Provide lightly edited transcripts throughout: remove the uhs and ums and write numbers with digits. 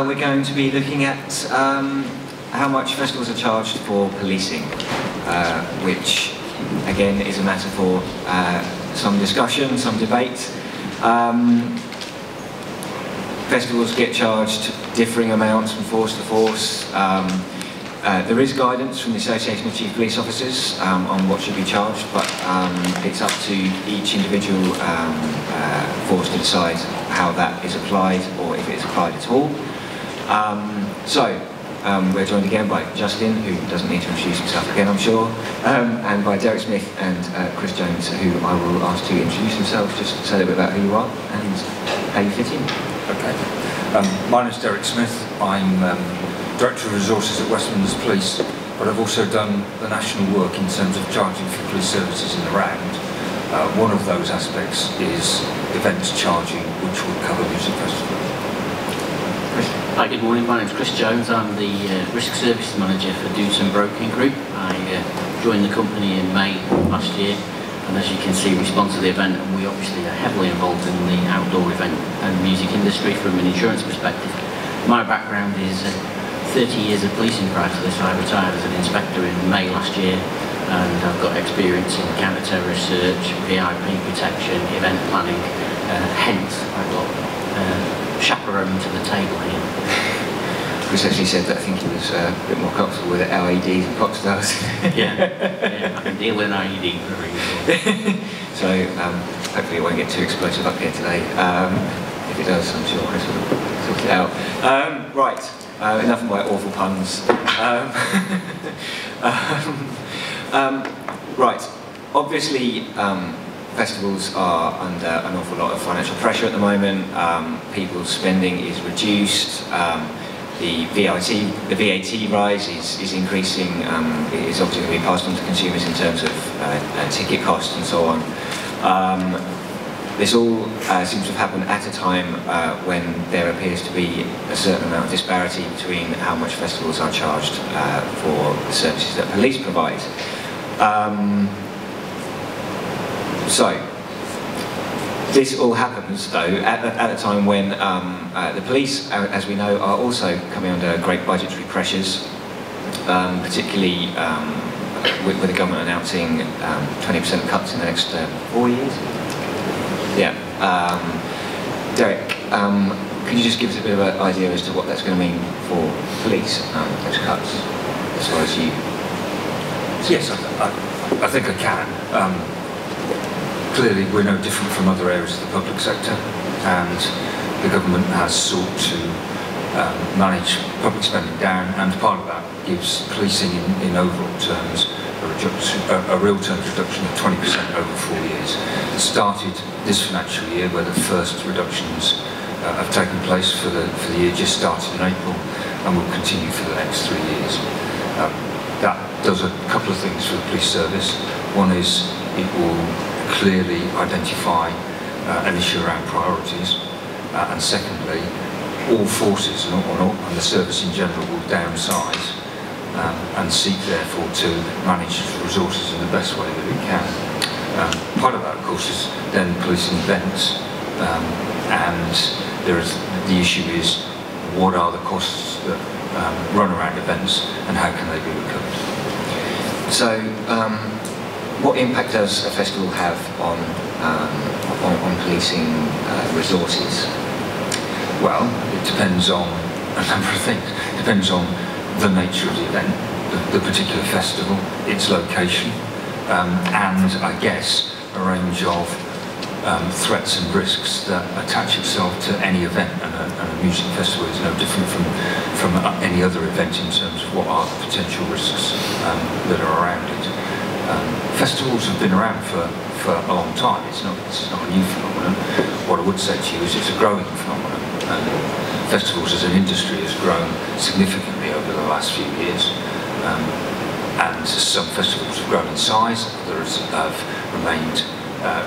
we're going to be looking at how much festivals are charged for policing, which again is a matter for some discussion, some debate. Festivals get charged differing amounts from force to force. There is guidance from the Association of Chief Police Officers on what should be charged, but it's up to each individual force to decide how that is applied, or if it's applied at all. We're joined again by Justin, who doesn't need to introduce himself again, I'm sure, and by Derek Smith and Chris Jones, who I will ask to introduce themselves, just say a little bit about who you are and how you fit in. Okay. My name is Derek Smith. I'm Director of Resources at West Midlands Police, but I've also done the national work in terms of charging for police services in the round. One of those aspects is events charging, which will cover music festivals. Hi, good morning. My name is Chris Jones. I'm the Risk Services Manager for Doodson Broking Group. I joined the company in May last year, and as you can see, respond to the event, and we obviously are heavily involved in the outdoor event and music industry from an insurance perspective. My background is 30 years of policing. Prior to this, I retired as an inspector in May last year, and I've got experience in counter-terror research, VIP protection, event planning, hence I've got chaperone to the table here. Chris actually said that I think he was a bit more comfortable with IEDs and pop stars. yeah, I can deal with an IED for a reason. So hopefully it won't get too explosive up here today. If it does, I'm sure Chris will sort it out. Right. Enough of my awful puns. Right, obviously festivals are under an awful lot of financial pressure at the moment. People's spending is reduced. The VAT rise is increasing. It is obviously going to be passed on to consumers in terms of ticket costs and so on. This all seems to have happened at a time when there appears to be a certain amount of disparity between how much festivals are charged for the services that police provide. This all happens, though, at a time when the police, as we know, are also coming under great budgetary pressures, particularly with the government announcing 20% cuts in the next 4 years. Yeah. Derek, could you just give us a bit of an idea as to what that's going to mean for police, those cuts, as far as you? Yes, I think I can. Clearly, we're no different from other areas of the public sector, and the government has sought to manage public spending down, and part of that gives policing in overall terms a real terms reduction of 20% over 4 years. It started this financial year, where the first reductions have taken place for the year just started in April, and will continue for the next 3 years. That does a couple of things for the police service. One is it will clearly identify an issue around priorities, and secondly, all forces and the service in general will downsize and seek therefore to manage resources in the best way that it can. Part of that, of course, is then policing events, and the issue is what are the costs that run around events and how can they be recovered. So, what impact does a festival have on policing resources? Well, it depends on a number of things. It depends on the nature of the event, the particular festival, its location, and I guess a range of threats and risks that attach itself to any event, and a music festival is no different from any other event in terms of what are the potential risks that are around it. Festivals have been around for a long time. It's not a new phenomenon. What I would say to you is it's a growing phenomenon, and festivals as an industry has grown significantly over the last few years. And some festivals have grown in size, others have remained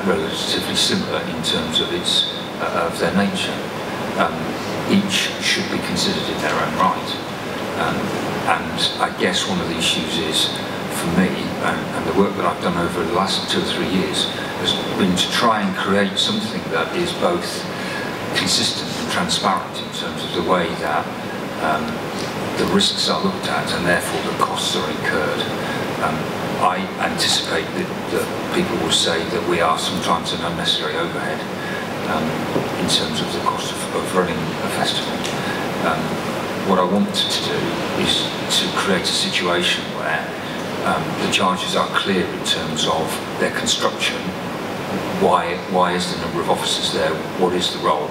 relatively similar in terms of their nature. Each should be considered in their own right. And I guess one of the issues is, for me, and the work that I've done over the last 2 or 3 years, has been to try and create something that is both consistent and transparent in terms of the way that the risks are looked at and therefore the costs are incurred. I anticipate that people will say that we are sometimes an unnecessary overhead in terms of the cost of running a festival. What I want to do is to create a situation where the charges are clear in terms of their construction. Why is the number of officers there? What is the role?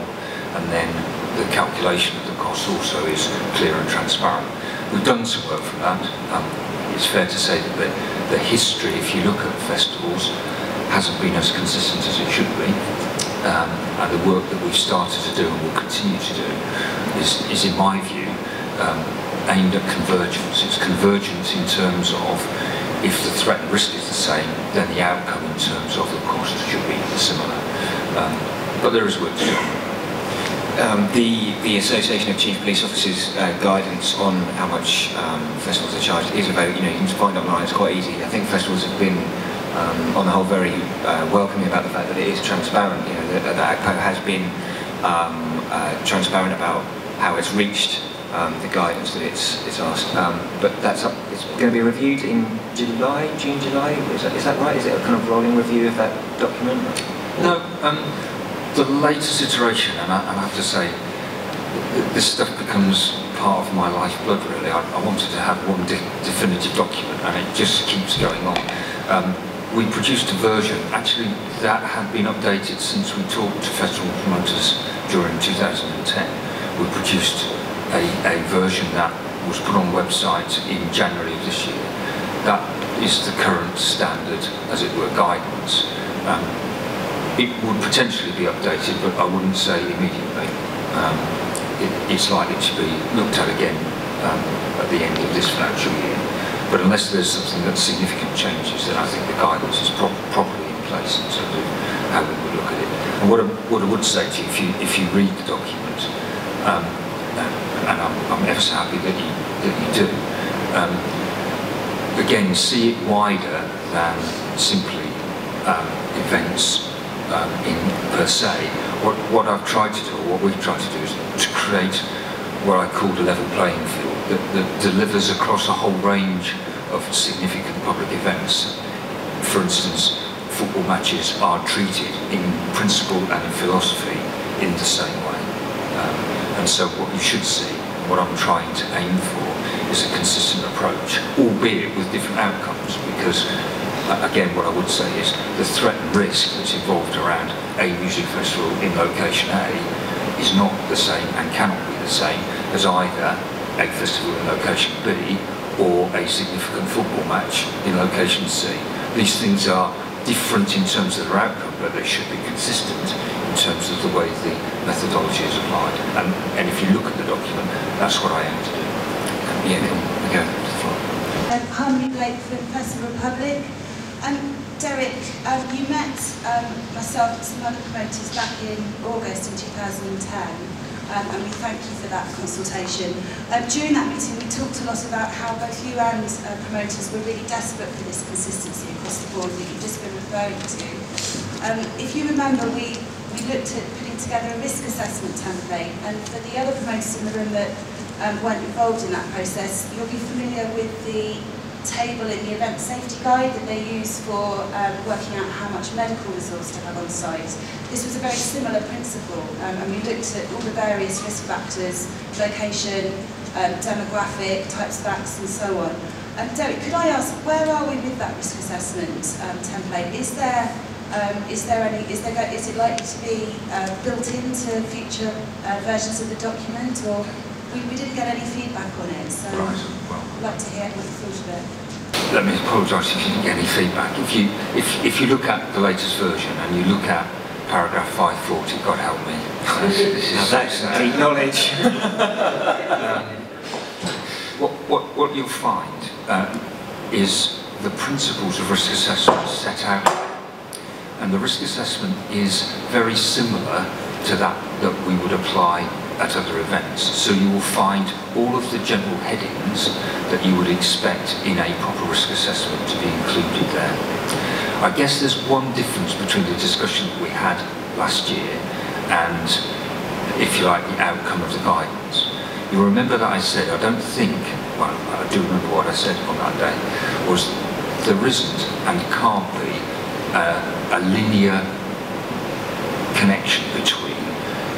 And then the calculation of the cost also is clear and transparent. We've done some work from that. It's fair to say that the history, if you look at festivals, hasn't been as consistent as it should be. And the work that we've started to do and will continue to do is in my view, aimed at convergence. It's convergence in terms of if the threat and risk is the same, then the outcome in terms of the cost should be similar. But there is work to do. The Association of Chief Police Officers guidance on how much festivals are charged is about, you can find online, it's quite easy. I think festivals have been, on the whole, very welcoming about the fact that it is transparent. That ACPO has been transparent about how it's reached the guidance that it's asked. But it's going to be reviewed in June, July? Is that right? Is it a kind of rolling review of that document? No. The latest iteration, and I have to say, this stuff becomes part of my lifeblood really. I wanted to have one definitive document and it just keeps going on. We produced a version, actually that had been updated since we talked to festival promoters during 2010. We produced a version that was put on the website in January of this year. That is the current standard, as it were, guidance. It would potentially be updated, but I wouldn't say immediately. It's likely to be looked at again at the end of this financial year. But unless there's something that significant changes, then I think the guidance is properly in place in terms of how we would look at it. And what I would say to you, if you read the document, and I'm ever so happy that you do, again, see it wider than simply events per se. What I've tried to do, or what we've tried to do, is to create what I call a level playing field that delivers across a whole range of significant public events. For instance, football matches are treated in principle and in philosophy in the same way. And so what you should see, what I'm trying to aim for, is a consistent approach, albeit with different outcomes, because again, what I would say is the threat and risk that's involved around a music festival in location A is not the same and cannot be the same as either a festival in location B or a significant football match in location C. These things are different in terms of their outcome, but they should be consistent in terms of the way the methodology is applied. And if you look at the document, that's what I aim to do. Yeah, okay. Harmony Blake from Festival Republic. Derek, you met myself and some other promoters back in August in 2010, and we thank you for that consultation. During that meeting, we talked a lot about how both you and promoters were really desperate for this consistency across the board that you've just been referring to. If you remember, we looked at putting together a risk assessment template, and for the other promoters in the room that weren't involved in that process, you'll be familiar with the table in the event safety guide that they use for working out how much medical resource to have on site. This was a very similar principle, and we looked at all the various risk factors, location, demographic, types of acts, and so on. Derek, could I ask, where are we with that risk assessment template? Is it likely to be built into future versions of the document, or we didn't get any feedback on it? So I'd like to hear what you thought of it. Let me apologise if you didn't get any feedback. If you look at the latest version and you look at paragraph 540, God help me. That's deep knowledge. What you'll find is the principles of risk assessment set out, and the risk assessment is very similar to that we would apply at other events. So you will find all of the general headings that you would expect in a proper risk assessment to be included there. I guess there's one difference between the discussion that we had last year and if you like, the outcome of the guidance. You'll remember that I said, I don't think, well, I do remember what I said on that day, was there isn't and can't be a linear connection between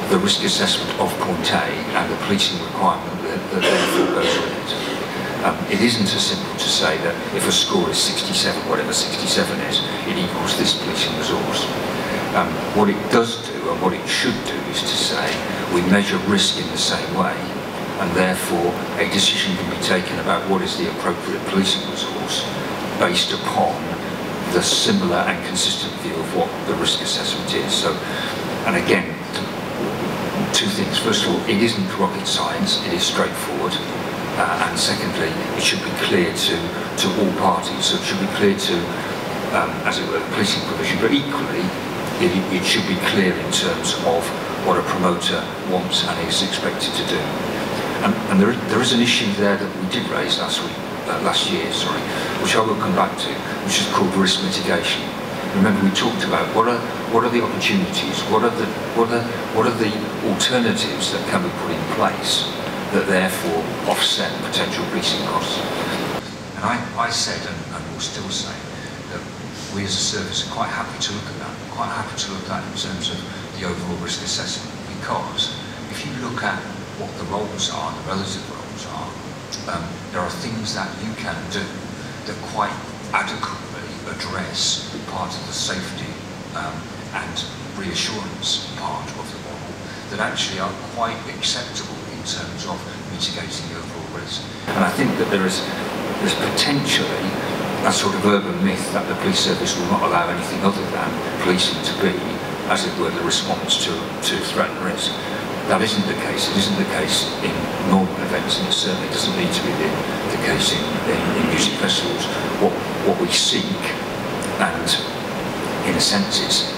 the risk assessment of point A and the policing requirement that therefore goes with it. It isn't as simple to say that if a score is 67, whatever 67 is, it equals this policing resource. What it does do and what it should do is to say we measure risk in the same way, and therefore a decision can be taken about what is the appropriate policing resource based upon the similar and consistent view of what the risk assessment is. So, and again, two things. First of all, it isn't rocket science, it is straightforward. And secondly, it should be clear to all parties. So it should be clear to, as it were, the policing provision, but equally, it should be clear in terms of what a promoter wants and is expected to do. And there is an issue there that we did raise last year, which I will come back to, which is called risk mitigation. Remember, we talked about what are the opportunities, what are the alternatives that can be put in place that therefore offset potential policing costs. And I said, and will still say, that we as a service are quite happy to look at that, in terms of the overall risk assessment, because if you look at what the roles are, the relative roles are, there are things that you can do that quite adequately address part of the safety and reassurance part of the model that actually are quite acceptable in terms of mitigating the overall risk. And I think that there's potentially a sort of urban myth that the police service will not allow anything other than policing to be, as it were, the response to threat and risk. That isn't the case. It isn't the case in normal events, and it certainly doesn't need to be the case in music festivals. What we seek, and in a sense is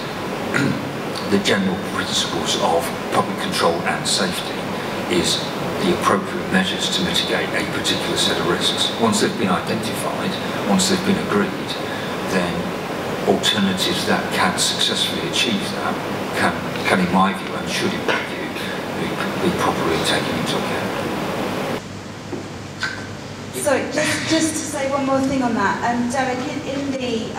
the general principles of public control and safety, is the appropriate measures to mitigate a particular set of risks. Once they've been identified, once they've been agreed, then alternatives that can successfully achieve that can in my view, and should in my view, be properly taken into account. Sorry, just to say one more thing on that. Derek, in the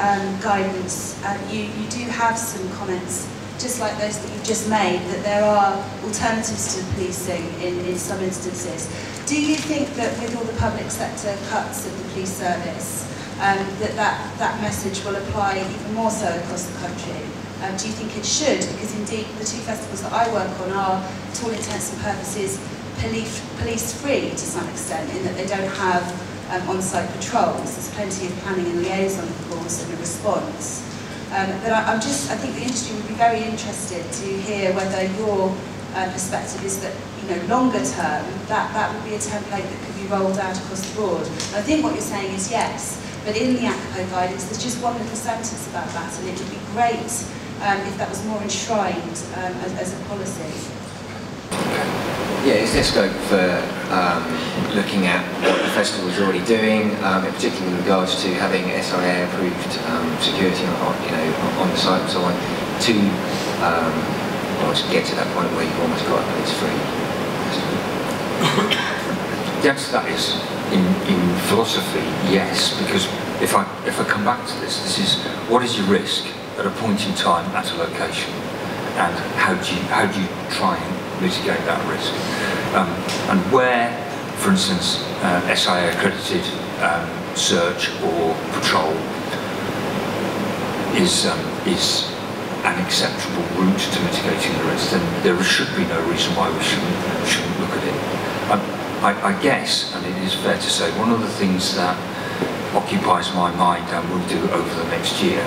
guidance, you do have some comments, just like those that you've just made, that there are alternatives to policing in some instances. Do you think that with all the public sector cuts of the police service, that message will apply even more so across the country? Do you think it should? Because indeed the two festivals that I work on are, to all intents and purposes, police-free to some extent, in that they don't have on-site patrols. There's plenty of planning and liaison, of course, and a response. But I think the industry would be very interested to hear whether your perspective is that, longer term, that would be a template that could be rolled out across the board. And I think what you're saying is yes, but in the ACPO guidance, there's just one little sentence about that, and it would be great if that was more enshrined as a policy. Yeah, is there scope for looking at what the festival is already doing, particularly with regards to having SIA approved security on the site and so on, to get to that point where you've almost got a police-free festival? The answer to that is, in philosophy, yes, because if I come back to this is what is your risk at a point in time at a location, and how do you try and mitigate that risk, and where, for instance, SIA accredited search or patrol is an acceptable route to mitigating the risk, then there should be no reason why we shouldn't look at it. I guess, and it is fair to say, one of the things that occupies my mind and will do over the next year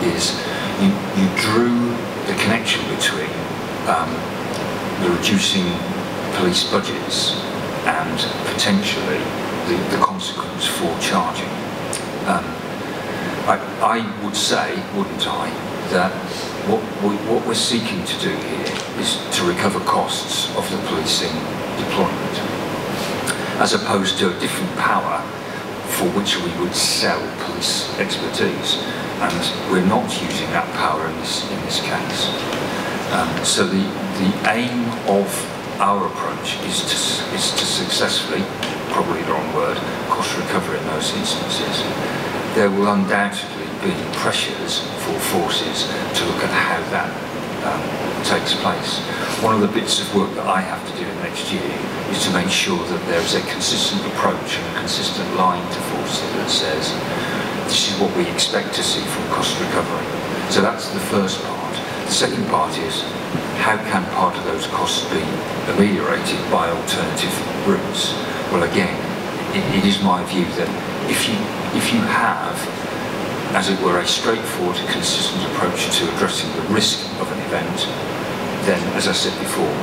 is you drew the connection between the reducing police budgets and potentially the consequence for charging. I would say, wouldn't I, that what we're seeking to do here is to recover costs of the policing deployment, as opposed to a different power for which we would sell police expertise, and we're not using that power in this case. So the aim of our approach is to successfully, probably the wrong word, cost recover in those instances. There will undoubtedly be pressures for forces to look at how that takes place. One of the bits of work that I have to do next year is to make sure that there is a consistent approach and a consistent line to forces that says this is what we expect to see from cost recovery. So that's the first part. The second part is how can part of those costs be ameliorated by alternative routes? Well, again, it is my view that if you have, as it were, a straightforward, consistent approach to addressing the risk of an event, then, as I said before,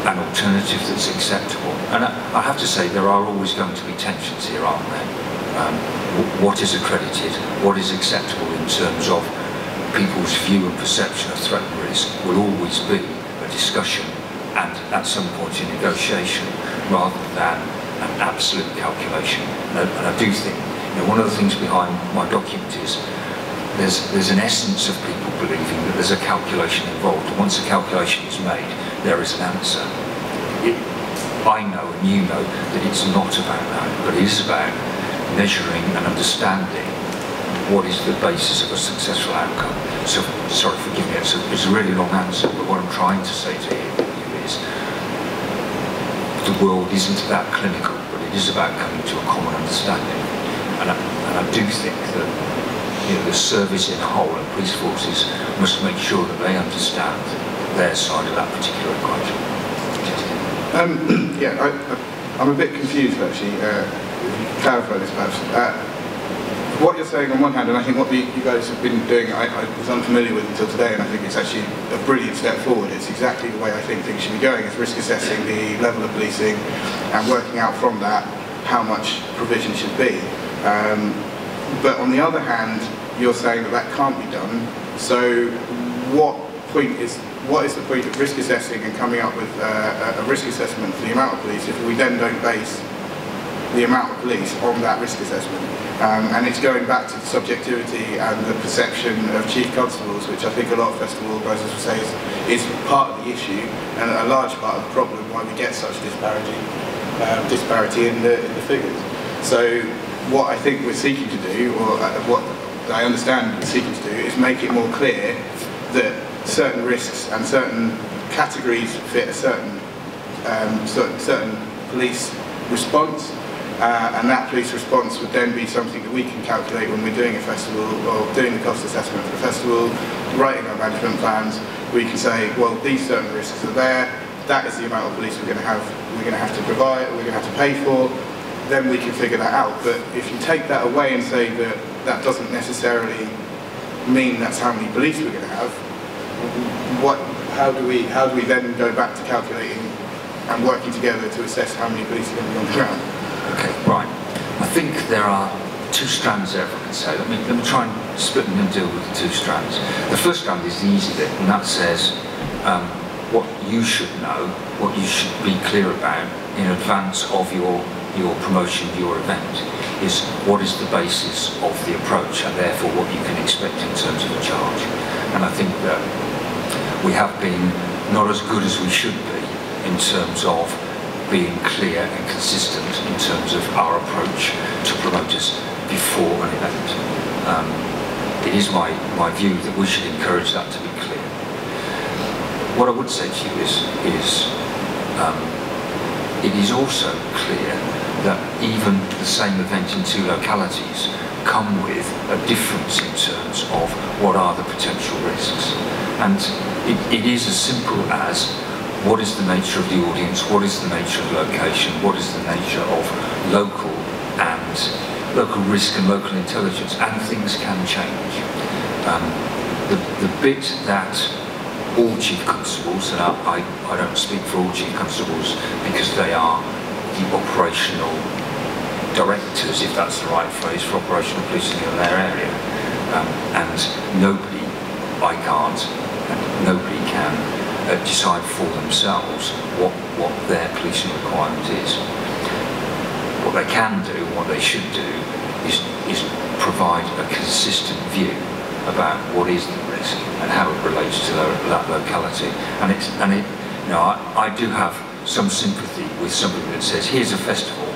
an alternative that's acceptable. And I have to say, there are always going to be tensions here, aren't there? What is accredited, what is acceptable in terms of people's view and perception of threat and risk will always be a discussion and at some point a negotiation rather than an absolute calculation. And I do think, one of the things behind my document is there's an essence of people believing that there's a calculation involved, and once a calculation is made, there is an answer. I know and you know that it's not about that, but it is about measuring and understanding what is the basis of a successful outcome. So, sorry, forgive me, it's a really long answer, but what I'm trying to say to you is the world isn't that clinical, but it is about coming to a common understanding. And I do think that the service in whole and police forces must make sure that they understand their side of that particular equation. I'm a bit confused actually. If you could clarify this perhaps. What you're saying on one hand, and I think what you guys have been doing, I was unfamiliar with until today, and I think it's actually a brilliant step forward. It's exactly the way I think things should be going. It's risk assessing the level of policing and working out from that how much provision should be. But on the other hand, you're saying that can't be done. So what is the point of risk assessing and coming up with a risk assessment for the amount of police if we then don't base the amount of police on that risk assessment? And it's going back to the subjectivity and the perception of chief constables, which I think a lot of festival organisers will say is part of the issue and a large part of the problem why we get such disparity in the figures. So what I think we're seeking to do, or what I understand we're seeking to do, is make it more clear that certain risks and certain categories fit a certain police response, and that police response would then be something that we can calculate when we're doing a festival or doing the cost assessment for the festival, writing our management plans. We can say, well, these certain risks are there, that is the amount of police we're going to have to provide, we're going to have to pay for. Then we can figure that out. But if you take that away and say that that doesn't necessarily mean that's how many police we're going to have, how do we then go back to calculating and working together to assess how many police are going to be on the ground? Okay, right. I think there are two strands there, if I can say. Let me try and split them and deal with the two strands. The first strand is the easy bit, and that says what you should know, what you should be clear about in advance of your promotion, your event, is what is the basis of the approach and therefore what you can expect in terms of a charge. And I think that we have been not as good as we should be in terms of being clear and consistent in terms of our approach to promoters before an event. It is my view that we should encourage that to be clear. What I would say to you is it is also clear that even the same event in two localities come with a difference in terms of what are the potential risks. And it is as simple as what is the nature of the audience, what is the nature of the location, what is the nature of local risk and local intelligence, and things can change. The bit that all chief constables, and I don't speak for all chief constables because they are the operational directors, if that's the right phrase, for operational policing in their area. And nobody, I can't, and nobody can decide for themselves what their policing requirement is. What they can do, what they should do, is provide a consistent view about what is the risk and how it relates to that locality. And I do have some sympathy with somebody that says, here's a festival,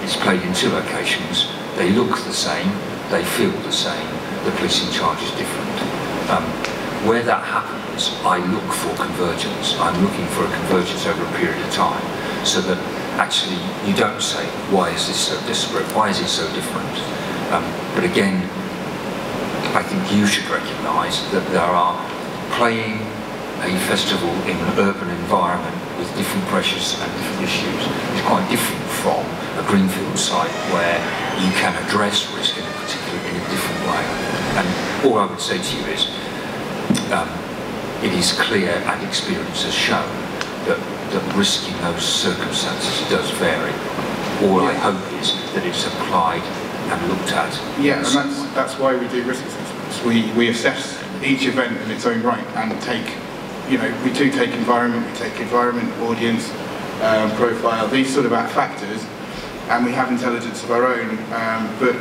it's played in 2 locations, they look the same, they feel the same, the policing charge is different. Where that happens, I look for convergence. I'm looking for a convergence over a period of time, so that actually you don't say, why is this so disparate, why is it so different? But again, I think you should recognise that there are playing a festival in an urban environment with different pressures and different issues. It's quite different from a greenfield site where you can address risk in a different way. And all I would say to you is, it is clear and experience has shown that risk in those circumstances does vary. All I hope is that it's applied and looked at. Yeah, and that's why we do risk assessments. We assess each event in its own right and take, we do take environment, audience, profile, these sort of factors, and we have intelligence of our own, but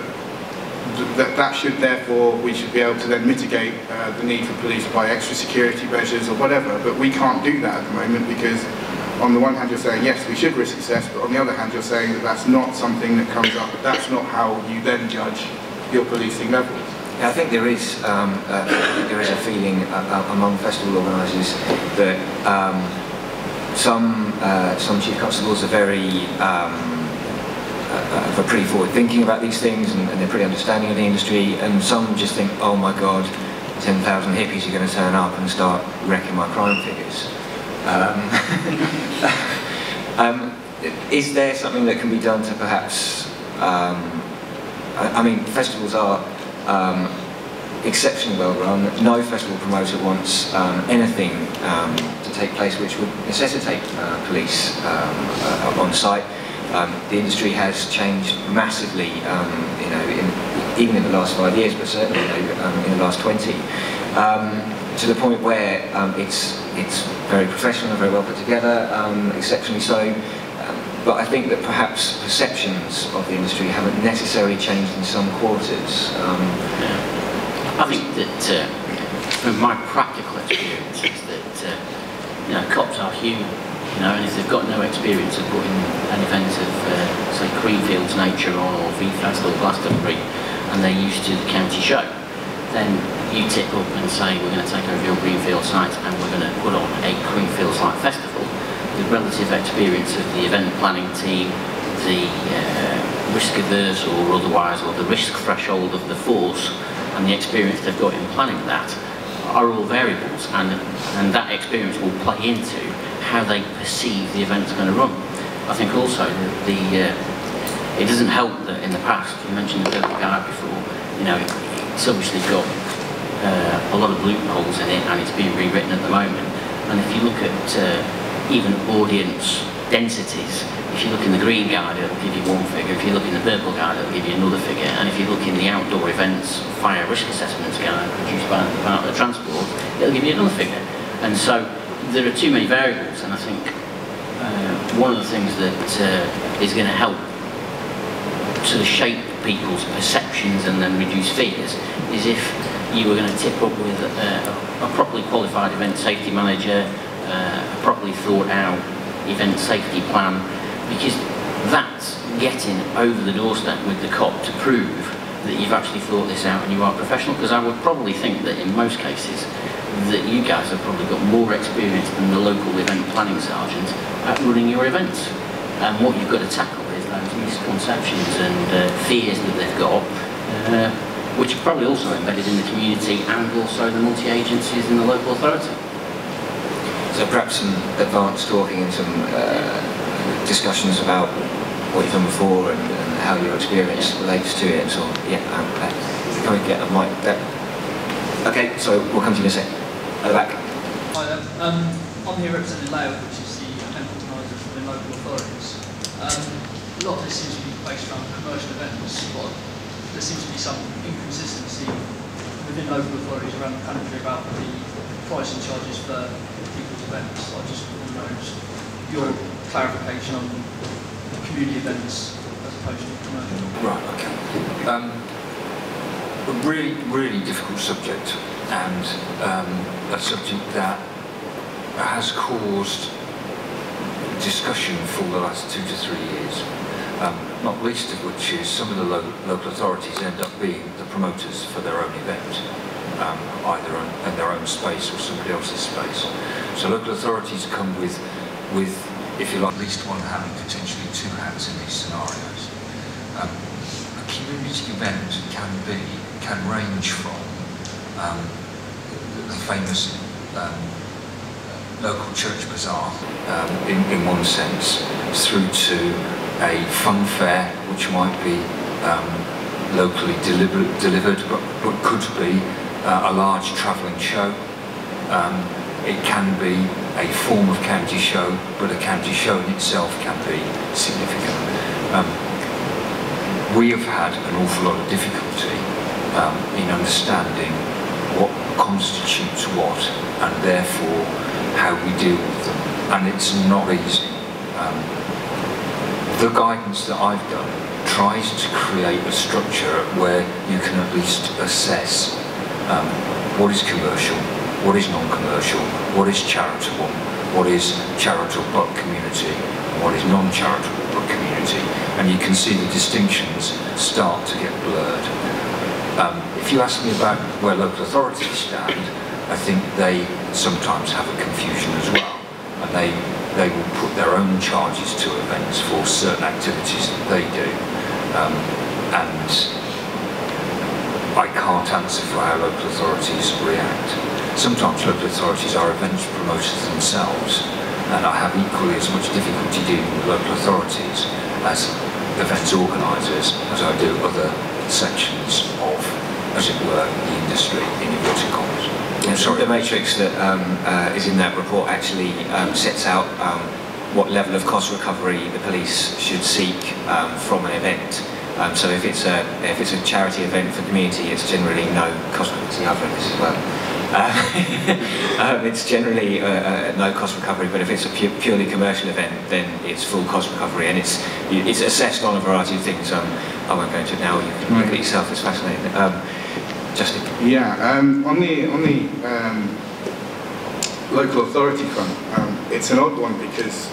that should therefore, we should be able to then mitigate the need for police by extra security measures or whatever, but we can't do that at the moment because on the one hand you're saying yes we should risk assess, but on the other hand you're saying that that's not something that comes up, that's not how you then judge your policing levels. Yeah, I think there is a feeling among festival organisers that some chief constables are very are pretty forward thinking about these things and they're pretty understanding of the industry, and some just think, oh my god, 10,000 hippies are going to turn up and start wrecking my crime figures. Is there something that can be done to perhaps, I mean, festivals are exceptionally well run. No festival promoter wants anything to take place which would necessitate police on site. The industry has changed massively, even in the last 5 years, but certainly in the last 20, to the point where it's very professional and very well put together, exceptionally so. But I think that perhaps perceptions of the industry haven't necessarily changed in some quarters. I think that from my practical experience is that cops are human. And if they've got no experience of putting an event of, say, Creamfields Nature on, or V-Fest or Glastonbury, and they're used to the county show, then you tip up and say, we're going to take over your Greenfield site and we're going to put on a Creamfields-like festival. The relative experience of the event planning team, the risk-averse or otherwise, or the risk threshold of the force, and the experience they've got in planning that, are all variables, and that experience will play into how they perceive the event's going to run. I think also that it doesn't help that in the past, you mentioned the Purple Guide before, it's obviously got a lot of loopholes in it and it's being rewritten at the moment. And if you look at even audience densities, if you look in the Green Guide it'll give you one figure, if you look in the Purple Guide it'll give you another figure, and if you look in the Outdoor Events Fire Risk Assessments Guide produced by the Department of Transport, it'll give you another figure. And so there are too many variables, and I think one of the things that is going to help to shape people's perceptions and then reduce fears is if you were going to tip up with a properly qualified event safety manager, a properly thought out event safety plan, because that's getting over the doorstep with the cop to prove that you've actually thought this out and you are professional. Because I would probably think that in most cases that you guys have probably got more experience than the local event planning sergeant at running your events. And what you've got to tackle is those misconceptions and fears that they've got, which are probably also embedded in the community and also the multi-agencies in the local authority. So perhaps some advanced talking and some discussions about what you've done before and how your experience relates to it. So yeah, can we get a mic there? Okay, so we'll come to you in a sec. At the back. Hi there. I'm here representing LAO, which is the event organiser for the local authorities. A lot of this seems to be based around commercial events, but there seems to be some inconsistency within local authorities around the country about the pricing charges for people's events. I just want to know your clarification on community events as opposed to commercial. Right, okay. A really difficult subject, and a subject that has caused discussion for the last 2 to 3 years, not least of which is some of the local authorities end up being the promoters for their own event, either in their own space or somebody else's space. So local authorities come with, if you like, at least one hand, potentially 2 hands in these scenarios. A community event can range from the famous local church bazaar, in one sense, through to a fun fair, which might be locally delivered, but could be a large travelling show. It can be a form of county show, but a county show in itself can be significant. We have had an awful lot of difficulty in understanding what constitutes what, and therefore how we deal with them, and it's not easy. The guidance that I've done tries to create a structure where you can at least assess what is commercial, what is non-commercial, what is charitable, what is charitable but community, and what is non-charitable but community, and you can see the distinctions start to get blurred. If you ask me about where local authorities stand, I think they sometimes have a confusion as well, and they will put their own charges to events for certain activities that they do, and I can't answer for how local authorities react. Sometimes local authorities are events promoters themselves, and I have equally as much difficulty dealing with local authorities as events organisers as I do other sections of, as it were, the industry in inverted commas. The matrix that is in that report actually sets out what level of cost recovery the police should seek from an event. So if it's a charity event for community, it's generally no cost recovery. I've read this as well. It's generally no cost recovery, but if it's a purely commercial event, then it's full cost recovery, and it's assessed on a variety of things. I won't go into it now. You can look at it yourself. It's fascinating. Justin. Yeah, on the local authority front, it's an odd one because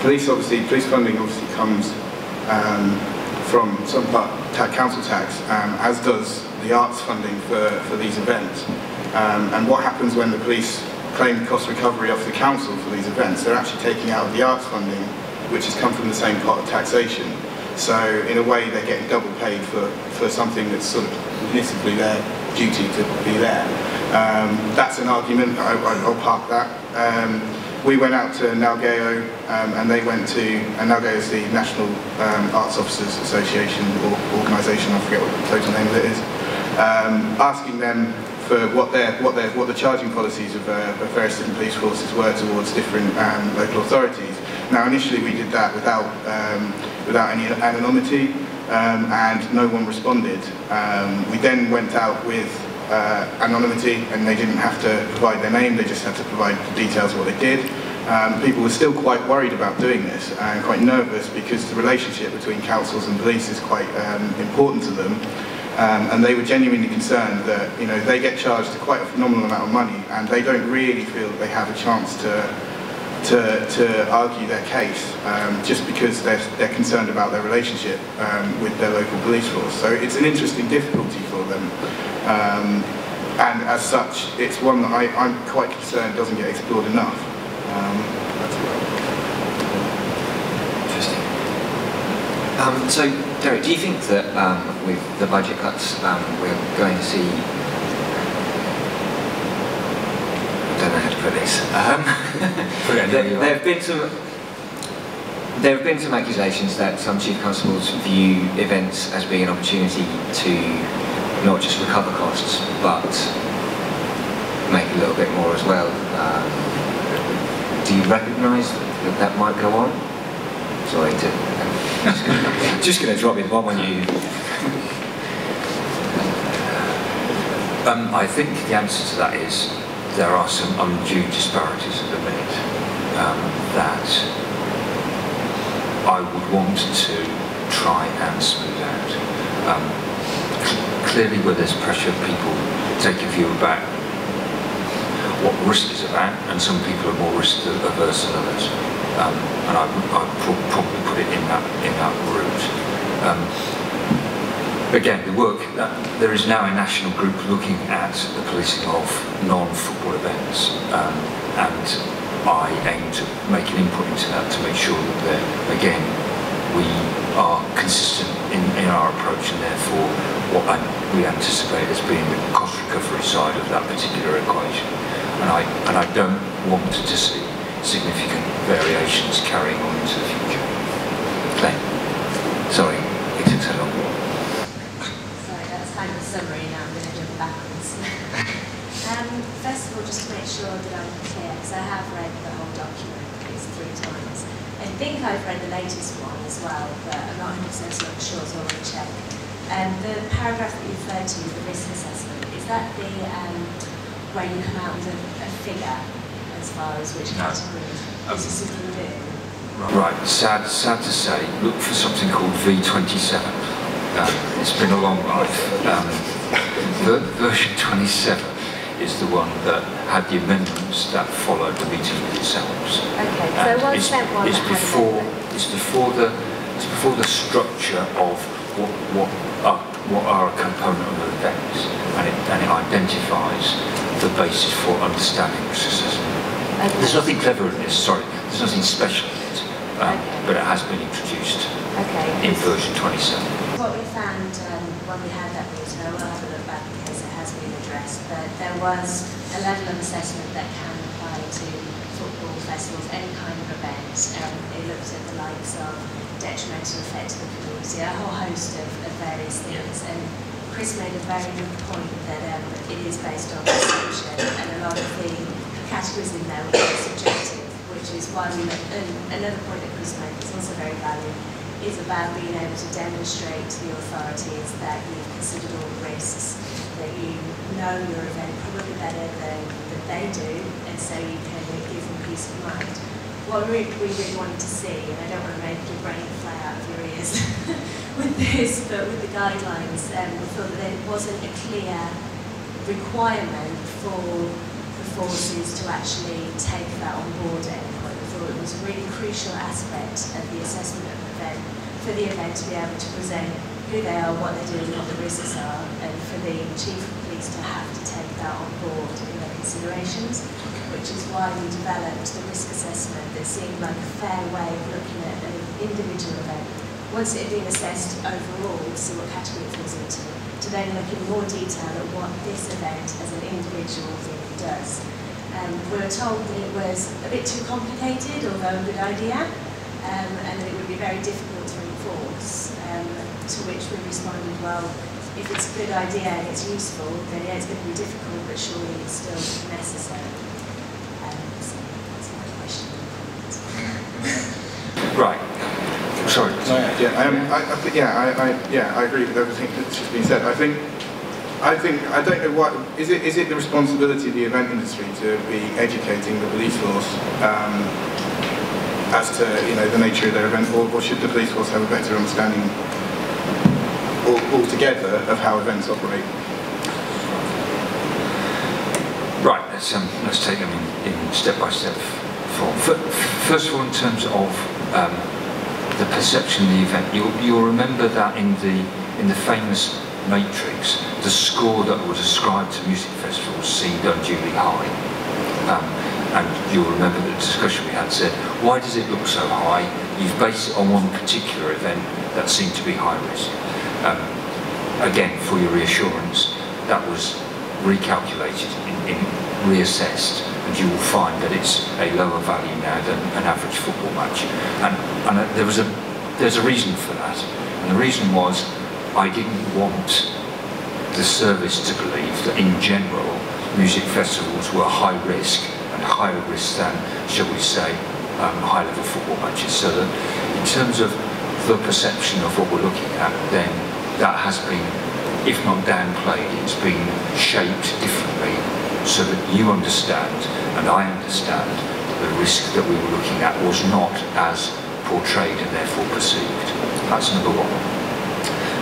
police funding obviously comes from some part council tax, as does the arts funding for these events. And what happens when the police claim cost recovery off the council for these events? They're actually taking out the arts funding, which has come from the same pot of taxation. So in a way, they're getting double paid for something that's sort of municipally their duty to be there. That's an argument. I'll park that. We went out to Nalgeo, and they went to, and Nalgeo is the National Arts Officers Association or organisation, I forget what the total name of it is, asking them for what the charging policies of various different police forces were towards different local authorities. Now, initially we did that without any anonymity, and no one responded. We then went out with anonymity, and they didn't have to provide their name, they just had to provide the details of what they did. People were still quite worried about doing this and quite nervous because the relationship between councils and police is quite important to them. And they were genuinely concerned that, you know, they get charged quite a phenomenal amount of money, and they don't really feel that they have a chance to argue their case, just because they're concerned about their relationship with their local police force. So it's an interesting difficulty for them, and as such, it's one that I'm quite concerned doesn't get explored enough. Interesting. So, Derek, do you think that with the budget cuts, we're going to see? I don't know how to put this. There have been some accusations that some chief constables view events as being an opportunity to not just recover costs, but make a little bit more as well. Do you recognise that that might go on? Sorry to... just going to drop in one on you. I think the answer to that is there are some undue disparities at the minute that I would want to try and smooth out. Clearly, where there's pressure, people take a view about what risk is about, and some people are more risk averse than others. and I would probably put it in that route. Again, the work, there is now a national group looking at the policing of non-football events, and I aim to make an input into that to make sure that again, we are consistent in our approach, and therefore what we anticipate as being the cost recovery side of that particular equation. And I don't want to see significant variations carrying on into the future. Glenn, sorry, it took so long. Sorry, that's kind of a summary. Now I'm going to jump backwards. First of all, just to make sure that I'm clear, because I have read the whole document at least 3 times. I think I've read the latest one as well, but I'm not 100% sure, so I'll check. The paragraph that you referred to, the risk assessment, is that the where you come out with a figure as far as which categories? Is this something you do? Right, sad to say, look for something called V27. It's been a long life. Version 27 is the one that had the amendments that followed the meeting themselves. Okay, so what's that one? It's before the structure of what are a component of events, and it identifies the basis for understanding risk assessment. Okay. There's nothing clever in this. Sorry, there's nothing special in it, but it has been introduced in version 27. What we found when we had that meeting, I will have a look back because it has been addressed, but there was a level of assessment that can apply to football festivals, any kind of event. It looked at the likes of detrimental effect to the community, a whole host of various things. And Chris made a very good point that it is based on perception, and a lot of the categories in there are subjective, which is why we look. And another point that Chris made is also very valid, is about being able to demonstrate to the authorities that you've considered all the risks, that you know your event probably better than they do, and so you can give them peace of mind. What we really wanted to see, and I don't want to make your brain fly out of your ears with this, but with the guidelines, we thought that there wasn't a clear requirement for the forces to actually take that on board at any point. We thought it was a really crucial aspect of the assessment of the event, for the event to be able to present who they are, what they're doing, what the risks are, and for the chief of police to have to take that on board in their considerations, which is why we developed the risk assessment that seemed like a fair way of looking at an individual event. Once it had been assessed overall, to see what category it falls into, to then look in more detail at what this event as an individual thing does. We were told that it was a bit too complicated, although a good idea, and that it would be very difficult to enforce, to which we responded, well, if it's a good idea and it's useful, then yeah, it's going to be difficult, but surely it's still necessary. So that's my question. Right. Sorry. I agree with everything that's just been said. I don't know what is it the responsibility of the event industry to be educating the police force as to the nature of their event, or should the police force have a better understanding altogether of how events operate? Right. Let's take them in step by step form. First of all, in terms of the perception of the event, you'll remember that in the famous matrix, the score that was ascribed to music festivals seemed unduly high. And you'll remember the discussion we had said, why does it look so high? You've based it on one particular event that seemed to be high risk. Again, for your reassurance, that was recalculated, reassessed, and you will find that it's a lower value now than an average football match. And there's a reason for that. And the reason was, I didn't want the service to believe that in general music festivals were high risk and higher risk than, shall we say, high level football matches. So that in terms of the perception of what we're looking at, then that has been, if not downplayed, it's been shaped differently so that you understand and I understand that the risk that we were looking at was not as portrayed and therefore perceived. That's number one.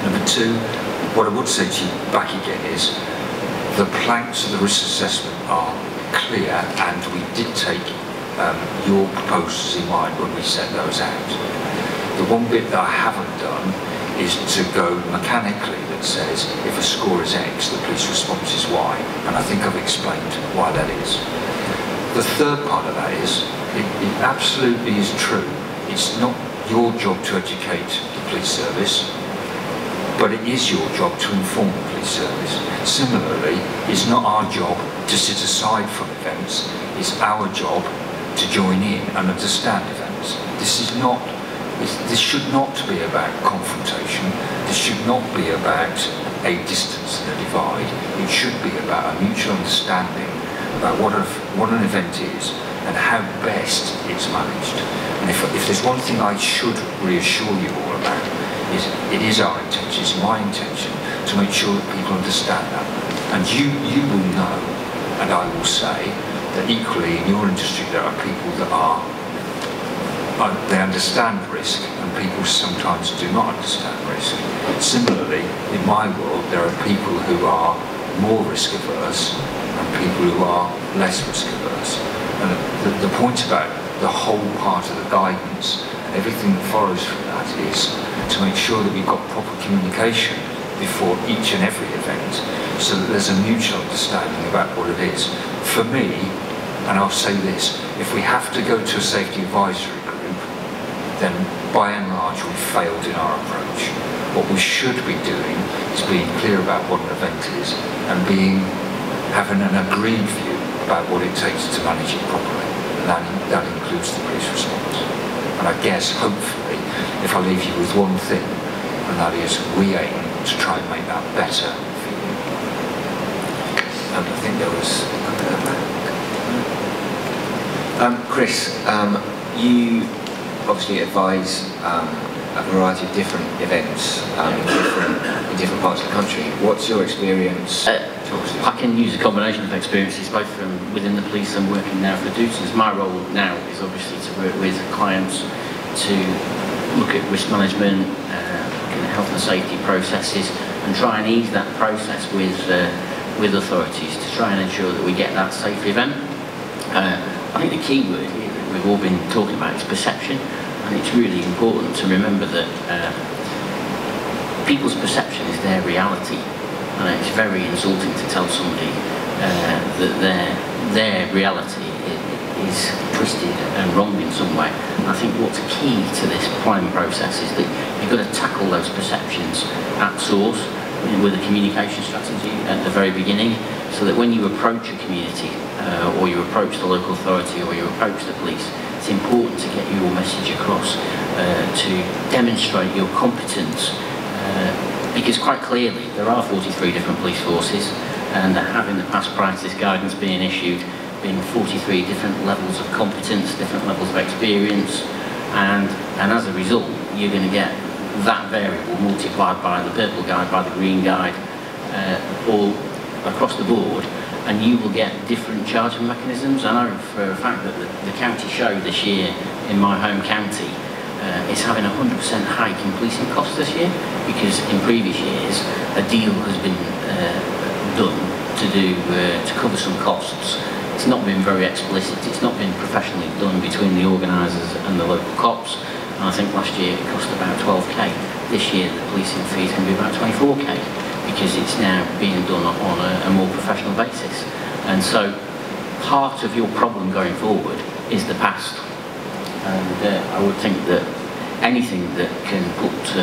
Number two, what I would say to you back again is the planks of the risk assessment are clear, and we did take your proposals in mind when we set those out. The one bit that I haven't done is to go mechanically that says if a score is X, the police response is Y, and I think I've explained why that is. The third part of that is, it absolutely is true. It's not your job to educate the police service, but it is your job to inform the police service. Similarly, it's not our job to sit aside from events, it's our job to join in and understand events. This should not be about confrontation, this should not be about a distance and a divide, it should be about a mutual understanding about what an event is and how best it's managed. And if there's one thing I should reassure you all about, is it is our intention, it's my intention to make sure that people understand that. And you will know, and I will say, that equally in your industry there are people that they understand risk and people sometimes do not understand risk. Similarly, in my world there are people who are more risk averse and people who are less risk averse. And the point about the whole part of the guidance and everything that follows from that is to make sure that we've got proper communication before each and every event so that there's a mutual understanding about what it is. For me, and I'll say this, if we have to go to a safety advisory group, then by and large we've failed in our approach. What we should be doing is being clear about what an event is and having an agreed view about what it takes to manage it properly. And that includes the police response. And I guess, hopefully, if I leave you with one thing, and that is we aim to try and make that better for you. I think there was... Chris, you obviously advise a variety of different events in different parts of the country. What's your experience? I can use a combination of experiences, both from within the police and working now for Doodson's. My role now is obviously to work with clients to look at risk management, looking at health and safety processes, and try and ease that process with authorities to try and ensure that we get that safe event. I think the key word here that we've all been talking about is perception, and it's really important to remember that people's perception is their reality, and it's very insulting to tell somebody that their reality is twisted and wrong in some way. And I think what's key to this planning process is that you've got to tackle those perceptions at source with a communication strategy at the very beginning, so that when you approach a community or you approach the local authority or you approach the police, it's important to get your message across to demonstrate your competence, because quite clearly there are 43 different police forces, and there have in the past, prior to this guidance being issued, been 43 different levels of competence, different levels of experience, and as a result you're going to get that variable multiplied by the purple guide, by the green guide, all across the board, and you will get different charging mechanisms. I know for a fact that the county show this year in my home county is having 100% hike in policing costs this year, because in previous years a deal has been done to cover some costs. It's not been very explicit, it's not been professionally done between the organisers and the local cops, and I think last year it cost about 12k. This year the policing fee is going to be about 24k, because it's now being done on a more professional basis. And so part of your problem going forward is the past, and I would think that anything that can put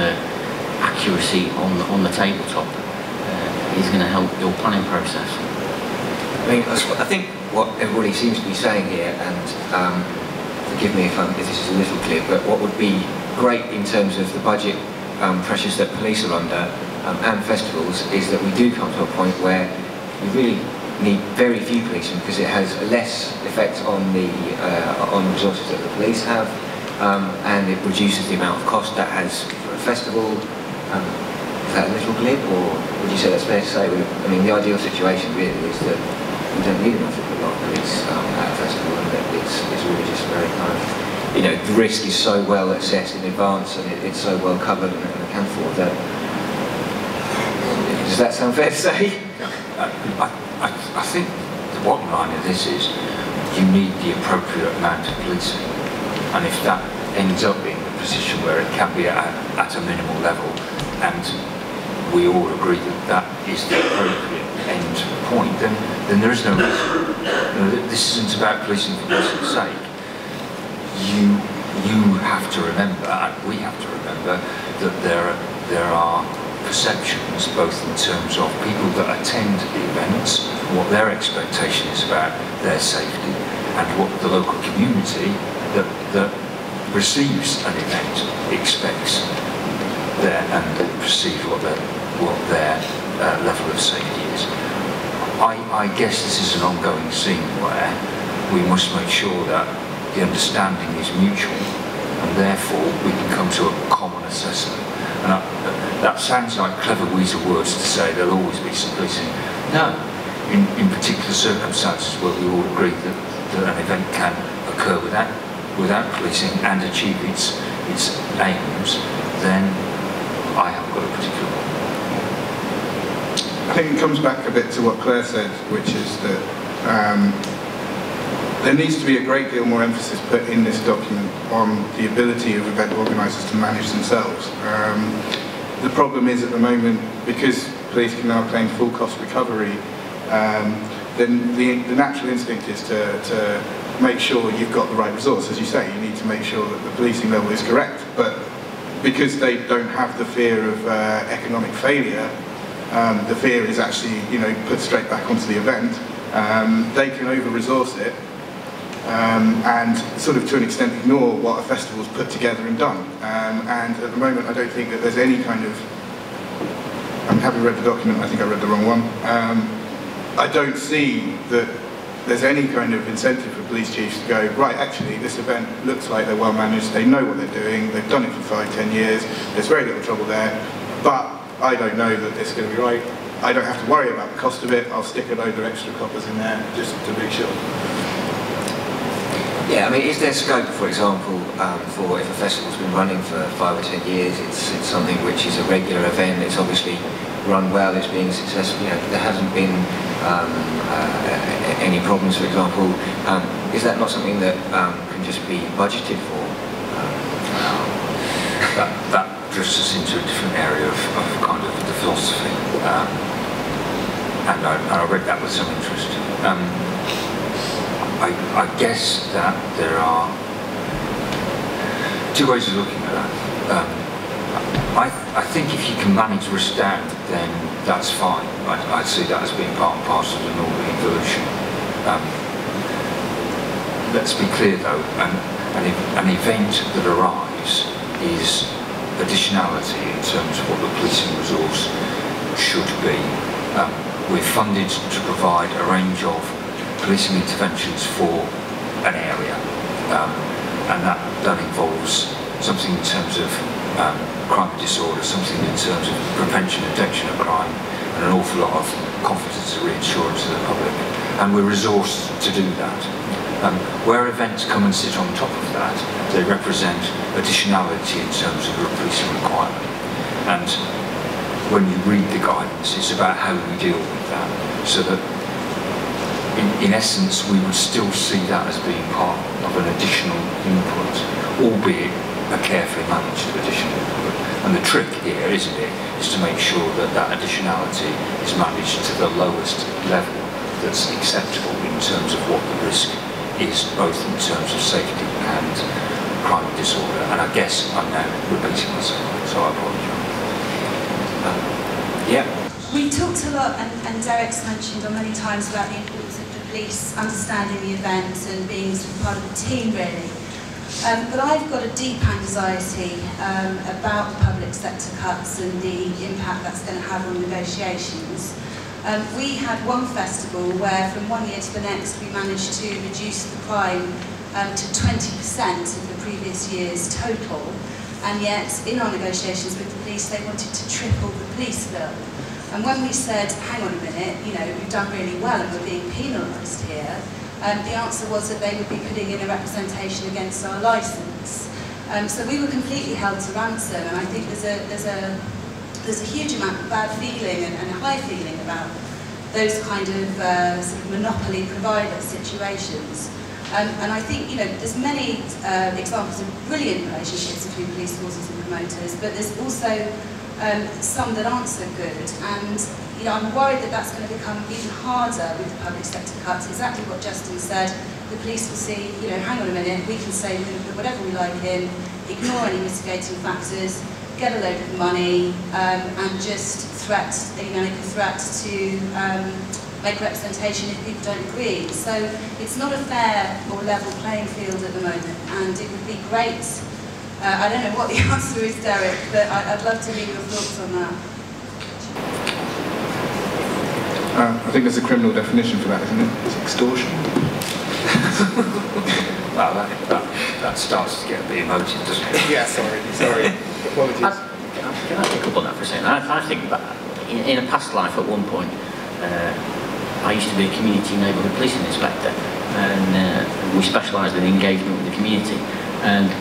accuracy on the tabletop is going to help your planning process. I think what everybody seems to be saying here, and forgive me if this is a little clear, but what would be great in terms of the budget pressures that police are under and festivals is that we do come to a point where we really need very few policemen, because it has less effect on the resources that the police have, and it reduces the amount of cost that has for a festival. Is that a little glib, or would you say that's fair to say? I mean, the ideal situation really is that we don't need enough of a lot of police at a festival, and that it's really just very kind of, you know, the risk is so well assessed in advance and it's so well covered and accounted for that. Does that sound fair to say? I think the bottom line of this is you need the appropriate amount of policing. And if that ends up being a position where it can be at a minimal level, and we all agree that that is the appropriate end point, then there is no reason. This isn't about policing for policing's sake. You have to remember, and we have to remember, that there are perceptions, both in terms of people that attend the events, what their expectation is about their safety, and what the local community that receives an event expects there, and perceives what their level of safety is. I guess this is an ongoing scene where we must make sure that the understanding is mutual, and therefore we can come to a common assessment. And that sounds like clever weasel words to say there'll always be some policing. No, in particular circumstances where we all agree that an event can occur without policing and achieve its aims, then I haven't got a particular one. I think it comes back a bit to what Claire said, which is that there needs to be a great deal more emphasis put in this document on the ability of event organisers to manage themselves. The problem is at the moment, because police can now claim full cost recovery, then the natural instinct is to make sure you've got the right resource. As you say, you need to make sure that the policing level is correct, but because they don't have the fear of economic failure, the fear is actually, put straight back onto the event. They can over-resource it, and sort of to an extent ignore what a festival's put together and done. And at the moment I don't think that there's any kind of, having read the document, I think I read the wrong one. I don't see that there's any kind of incentive for police chiefs to go, right, actually this event looks like they're well managed, they know what they're doing, they've done it for 5-10 years, there's very little trouble there, but I don't know that it's going to be right. I don't have to worry about the cost of it, I'll stick a load of extra coppers in there just to be sure. Yeah, I mean, is there scope, for example, for if a festival's been running for 5 or 10 years, it's something which is a regular event, it's obviously run well, it's being successful, there hasn't been any problems, for example, is that not something that can just be budgeted for? That drifts us into a different area of kind of the philosophy, and I read that with some interest. I guess that there are two ways of looking at that. I think if you can manage risk down, then that's fine. I'd see that as being part and parcel of an orderly evolution. Let's be clear though, an event that arrives is additionality in terms of what the policing resource should be. We're funded to provide a range of policing interventions for an area, and that involves something in terms of crime and disorder, something in terms of prevention and detection of crime, and an awful lot of confidence and reassurance to the public, and we're resourced to do that. Where events come and sit on top of that, they represent additionality in terms of the policing requirement, and when you read the guidance, it's about how we deal with that, so that in essence, we would still see that as being part of an additional input, albeit a carefully managed additional input. And the trick here, isn't it, is to make sure that that additionality is managed to the lowest level that's acceptable in terms of what the risk is, both in terms of safety and crime and disorder. And I guess I'm now repeating myself, so I apologise. Yeah. We talked a lot, and Derek's mentioned on many times about the importance of the police understanding the events and being sort of part of the team, really. But I've got a deep anxiety about the public sector cuts and the impact that's going to have on negotiations. We had one festival where from one year to the next we managed to reduce the crime to 20% of the previous year's total, and yet in our negotiations with the police they wanted to triple the police bill. And when we said, hang on a minute, we've done really well and we're being penalised here, the answer was that they would be putting in a representation against our licence. So we were completely held to ransom, and I think there's a huge amount of bad feeling and high feeling about those kind of sort of monopoly provider situations. And I think, you know, there's many examples of brilliant relationships between police forces and promoters, but there's also some that aren't so good. And, you know, I'm worried that that's going to become even harder with the public sector cuts. Exactly what Justin said. The police will see, you know, hang on a minute, we can say we're going to put whatever we like in, ignore any mitigating factors, get a load of money, and just threat, you know, make a threat to make representation if people don't agree. So it's not a fair or level playing field at the moment, and it would be great. I don't know what the answer is, Derek, but I'd love to hear your thoughts on that. I think there's a criminal definition for that, isn't it? It's extortion. Well, that starts to get a bit emotive, doesn't it? Yeah, sorry. Apologies. Can I pick up on that for a second? I think that in a past life at one point, I used to be a community neighbourhood policing inspector, and we specialised in engagement with the community. And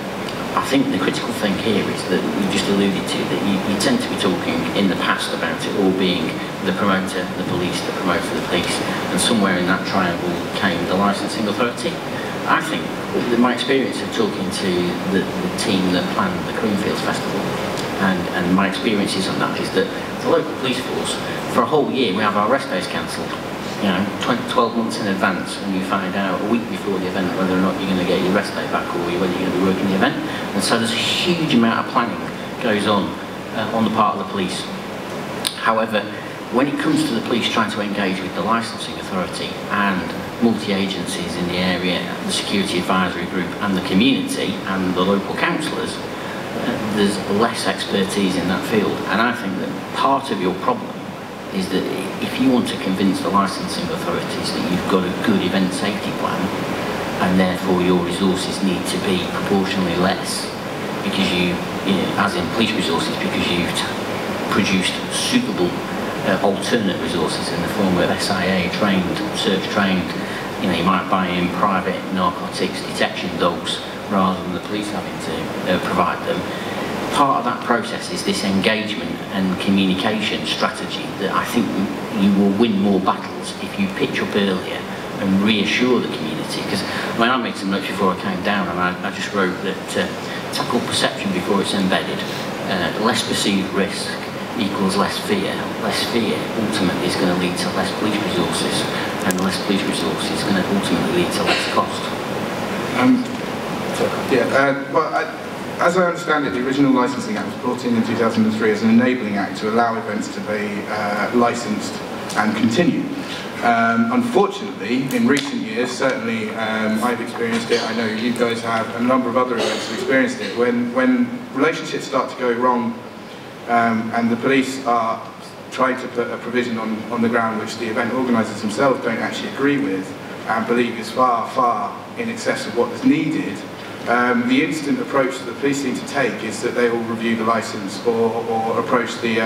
I think the critical thing here is that you just alluded to, that you tend to be talking in the past about it all being the promoter, the police, the promoter, the police, and somewhere in that triangle came the licensing authority. I think that my experience of talking to the team that planned the Creamfields Festival, and my experiences on that is that the local police force, for a whole year, we have our rest days cancelled. You know, 12 months in advance, and you find out a week before the event whether or not you're going to get your rest day back or whether you're going to be working the event. And so there's a huge amount of planning goes on the part of the police. However, when it comes to the police trying to engage with the licensing authority and multi-agencies in the area, the security advisory group and the community and the local councillors, there's less expertise in that field. And I think that part of your problem is that if you want to convince the licensing authorities that you've got a good event safety plan, and therefore your resources need to be proportionally less, because you know, as in police resources, because you've produced suitable alternate resources in the form of SIA trained, search trained, you know, you might buy in private narcotics detection dogs rather than the police having to provide them. Part of that process is this engagement and communication strategy that I think you will win more battles if you pitch up earlier and reassure the community. Because when I made some notes before I came down, and I just wrote that tackle perception before it's embedded. Less perceived risk equals less fear. Less fear ultimately is going to lead to less police resources, and less police resources is going to ultimately lead to less cost. As I understand it, the original Licensing Act was brought in 2003 as an enabling act to allow events to be licensed and continue. Unfortunately, in recent years, certainly I've experienced it, I know you guys have, a number of other events have experienced it, when relationships start to go wrong and the police are trying to put a provision on the ground which the event organisers themselves don't actually agree with and believe is far, far in excess of what is needed. The instant approach that the police need to take is that they will review the licence or approach the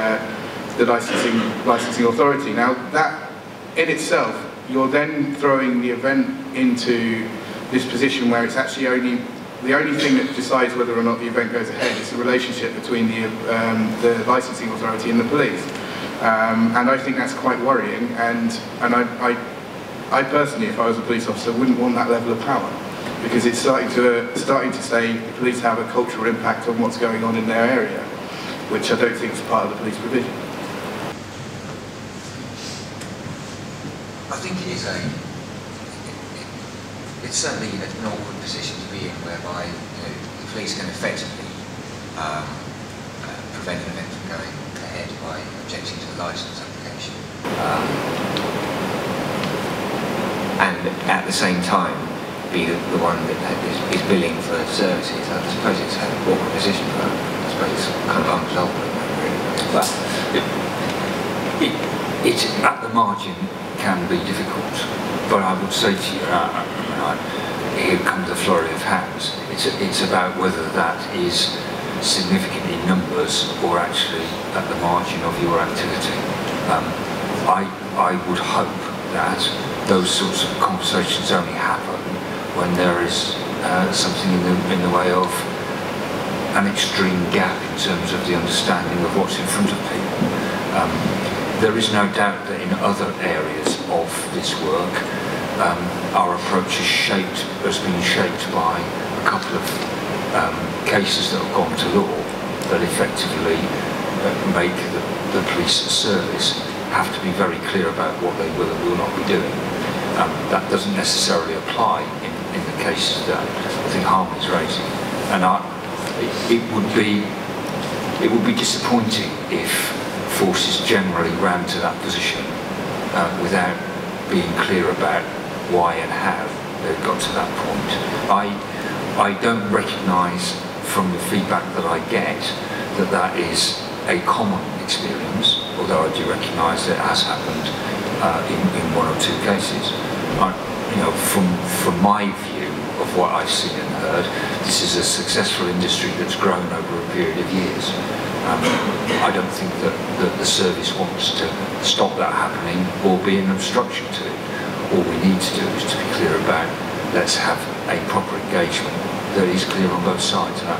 licensing authority. Now that in itself, you're then throwing the event into this position where it's actually the only thing that decides whether or not the event goes ahead is the relationship between the licensing authority and the police. And I think that's quite worrying, and I personally, if I was a police officer, wouldn't want that level of power. Because it's starting to say the police have a cultural impact on what's going on in their area, which I don't think is part of the police provision. I think it is it's certainly an awkward position to be in, whereby the police can effectively prevent an event from going ahead by objecting to the licence application. And at the same time, be the one that is billing for services. I suppose it's an awkward position, but I suppose it's kind of unresolved at the moment, really. Well, it at the margin can be difficult, but I would say to you, here comes the flurry of hands. It's about whether that is significant in numbers or actually at the margin of your activity. I would hope that those sorts of conversations only happen when there is something in the way of an extreme gap in terms of the understanding of what's in front of people. There is no doubt that in other areas of this work, our approach has been shaped by a couple of cases that have gone to law that effectively make the police service have to be very clear about what they will and will not be doing. That doesn't necessarily apply in the cases that I think Harm is raising. And it would be disappointing if forces generally ran to that position without being clear about why and how they've got to that point. I don't recognise from the feedback that I get that is a common experience, although I do recognise that it has happened in one or two cases. From my view of what I've seen and heard, this is a successful industry that's grown over a period of years. I don't think that the service wants to stop that happening or be an obstruction to it. All we need to do is to be clear about, let's have a proper engagement that is clear on both sides, and I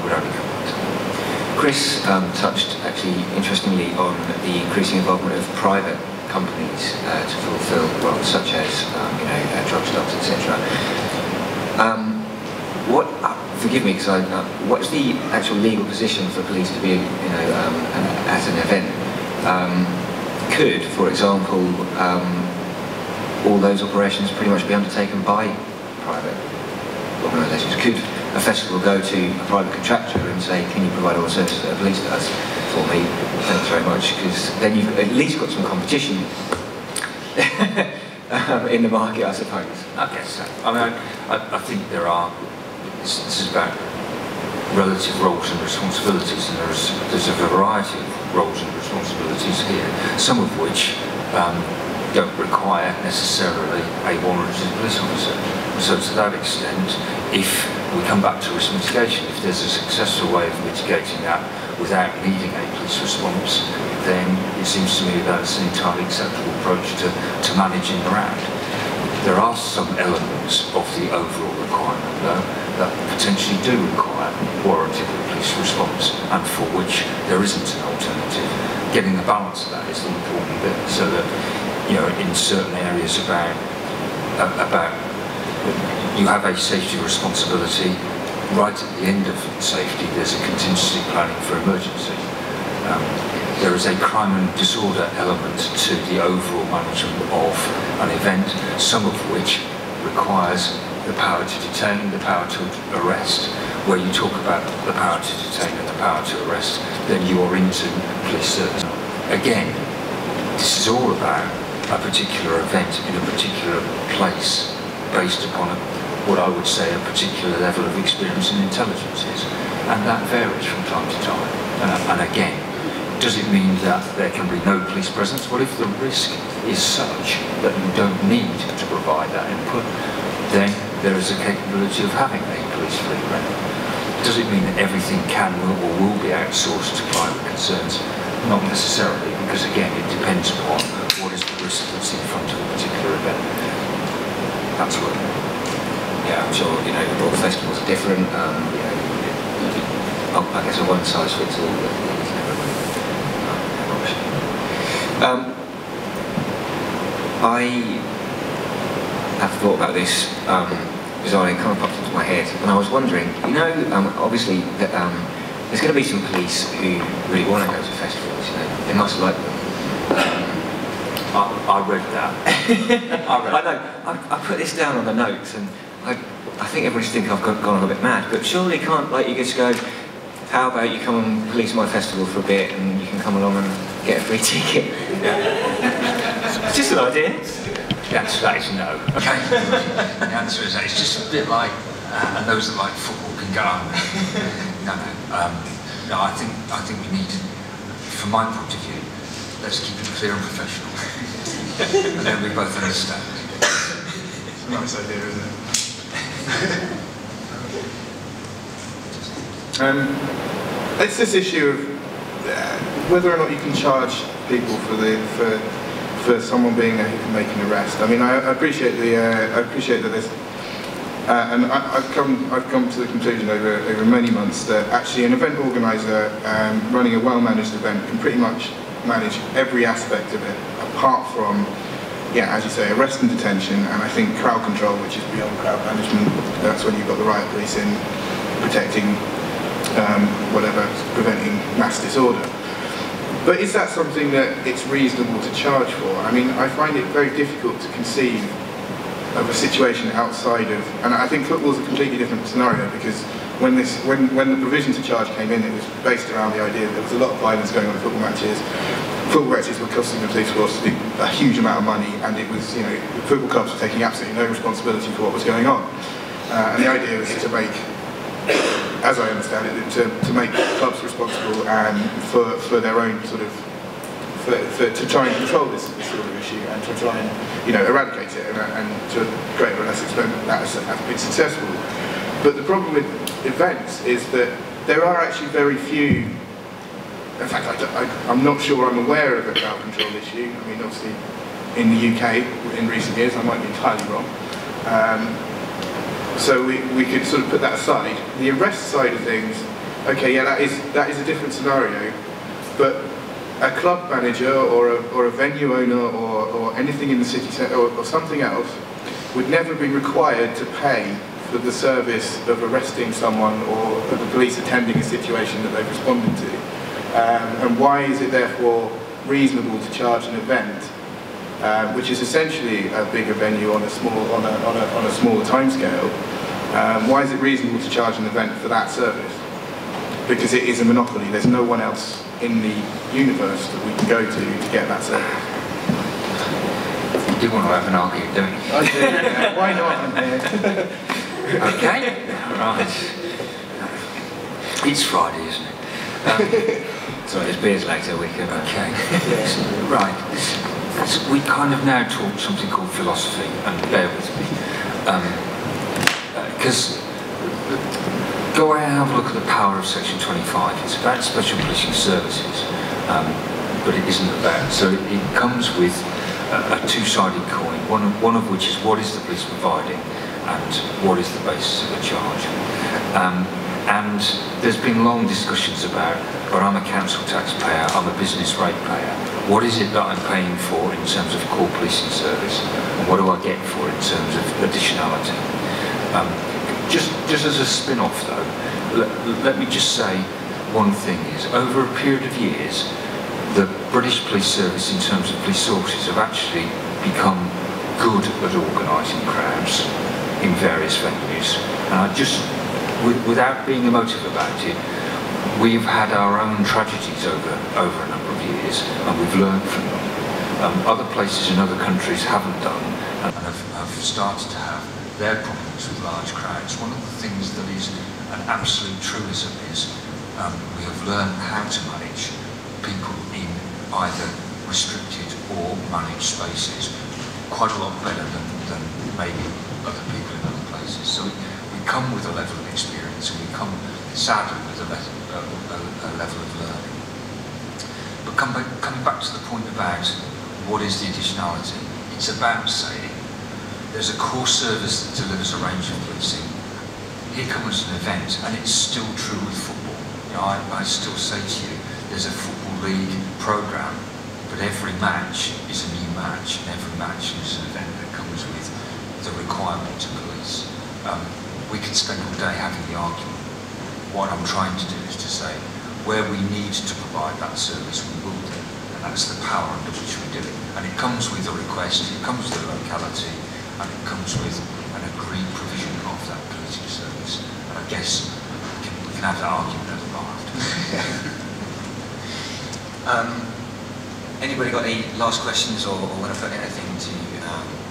would only come back to that. Chris touched actually interestingly on the increasing involvement of private companies to fulfil roles such as drug stops, etc. Forgive me, because what's the actual legal position for police to be at an event? Could, for example, all those operations pretty much be undertaken by private organisations? Could a festival go to a private contractor and say, can you provide all the services that a police does for me? Thanks very much, because then you've at least got some competition in the market, I suppose. I guess so. I mean, I think there are, this is about relative roles and responsibilities, and there's a variety of roles and responsibilities here, some of which don't require necessarily a warranted police officer. So to that extent, if we come back to risk mitigation, if there's a successful way of mitigating that without needing a police response, then it seems to me that's an entirely acceptable approach to managing around. There are some elements of the overall requirement, though, that potentially do require warranted police response, and for which there isn't an alternative. Getting the balance of that is the important bit, so that, in certain areas about you have a safety responsibility. Right at the end of safety, there's a contingency planning for emergency. There is a crime and disorder element to the overall management of an event, some of which requires the power to detain, the power to arrest. Where you talk about the power to detain and the power to arrest, then you are into police service. Again, this is all about a particular event in a particular place, based upon what I would say a particular level of experience and intelligence is. And that varies from time to time. And again, does it mean that there can be no police presence? Well, if the risk is such that you don't need to provide that input, then there is a capability of having a police-free rent. Does it mean that everything can or will be outsourced to private concerns? Not necessarily, because again, it depends upon what is the risk that's in front of a particular event. That's what. Yeah, I'm sure all the festivals are different. I guess a one-size-fits-all is never an option. I have thought about this bizarrely, it kind of popped into my head, and I was wondering, obviously that there's going to be some police who really want to go to festivals. They must like them. I read that. I know. I put this down on the notes, and I think everybody's thinking I've gone a bit mad, but surely can't, you just go, how about you come and police my festival for a bit and you can come along and get a free ticket? Yeah. It's just an idea. The answer to that is no. Okay. The answer is that it's just a bit like, and those that like football can go on. No, I think we need to, from my point of view, let's keep it clear and professional. And then we both understand. It's a nice idea, isn't it? It's this issue of whether or not you can charge people for someone making an arrest. I mean, I appreciate that there's, and I've come to the conclusion over many months that actually an event organiser running a well-managed event can pretty much manage every aspect of it, apart from yeah, as you say, arrest and detention, and I think crowd control, which is beyond crowd management. That's when you've got the riot police in protecting whatever, preventing mass disorder. But is that something that it's reasonable to charge for? I mean, I find it very difficult to conceive of a situation outside of, and I think football's a completely different scenario, because when the provision to charge came in, it was based around the idea that there was a lot of violence going on in football matches. Football matches were costing the police force a huge amount of money, and it was, you know, football clubs were taking absolutely no responsibility for what was going on. And the idea was to make, as I understand it, to make clubs responsible and for their own sort of, to try and control this sort of issue and to try and, you know, eradicate it, and to a greater or less extent that has been successful. But the problem with events is that there are actually very few. In fact, I'm not sure I'm aware of a crowd control issue. I mean, obviously, in the UK in recent years, I might be entirely wrong. So we could sort of put that aside. The arrest side of things, okay, yeah, that is a different scenario. But a club manager or a venue owner or anything in the city centre or something else would never be required to pay for the service of arresting someone or of the police attending a situation that they've responded to. And why is it therefore reasonable to charge an event, which is essentially a bigger venue on a smaller timescale? Why is it reasonable to charge an event for that service? Because it is a monopoly. There's no one else in the universe that we can go to get that service. You do want to have an argument, don't you? I do. Yeah. Why not? Okay. Right. It's Friday, isn't it? So there's beers later, we can... Okay. Right. We kind of now talk something called philosophy, and bear with me. Because go away and have a look at the power of Section 25. It's about special policing services, but it isn't about... So it comes with a two-sided coin, one of which is what is the police providing and what is the basis of the charge. And there's been long discussions about, but I'm a council taxpayer, I'm a business rate payer. What is it that I'm paying for in terms of core policing service? And what do I get for it in terms of additionality? Just as a spin-off though, let me just say one thing is, over a period of years, the British Police Service in terms of police sources have actually become good at organising crowds in various venues. And I just, without being emotive about it, we've had our own tragedies over a number of years, and we've learned from them. Other places in other countries haven't done, and have started to have their problems with large crowds. One of the things that is an absolute truism is we have learned how to manage people in either restricted or managed spaces quite a lot better than maybe other people in other places. So we come with a level of experience, and we come sadly with a level of learning. But coming back to the point about what is the additionality, it's about saying there's a core service that delivers a range of policing. Here comes an event, and it's still true with football. You know, I still say to you, there's a football league programme, but every match is a new match, and every match is an event that comes with the requirement to police. We could spend all day having the argument. What I'm trying to do is to say, where we need to provide that service, we will do, and that's the power under which we do it. And it comes with a request, it comes with a locality, and it comes with an agreed provision of that policing service. And I guess we can have that argument at the bar after. Anybody got any last questions or want to put anything to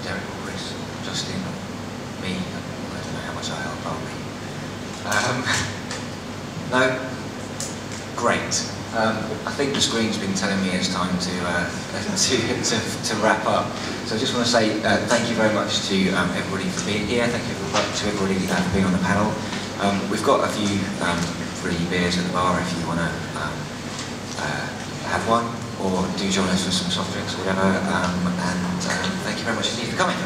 Derek or Chris, Justin, or me? I don't know how much I help, probably. No? Great. I think the screen's been telling me it's time to wrap up. So I just want to say thank you very much to everybody for being here. Thank you to everybody for being on the panel. We've got a few free beers at the bar if you want to have one, or do join us for some soft drinks or whatever. And thank you very much indeed for coming.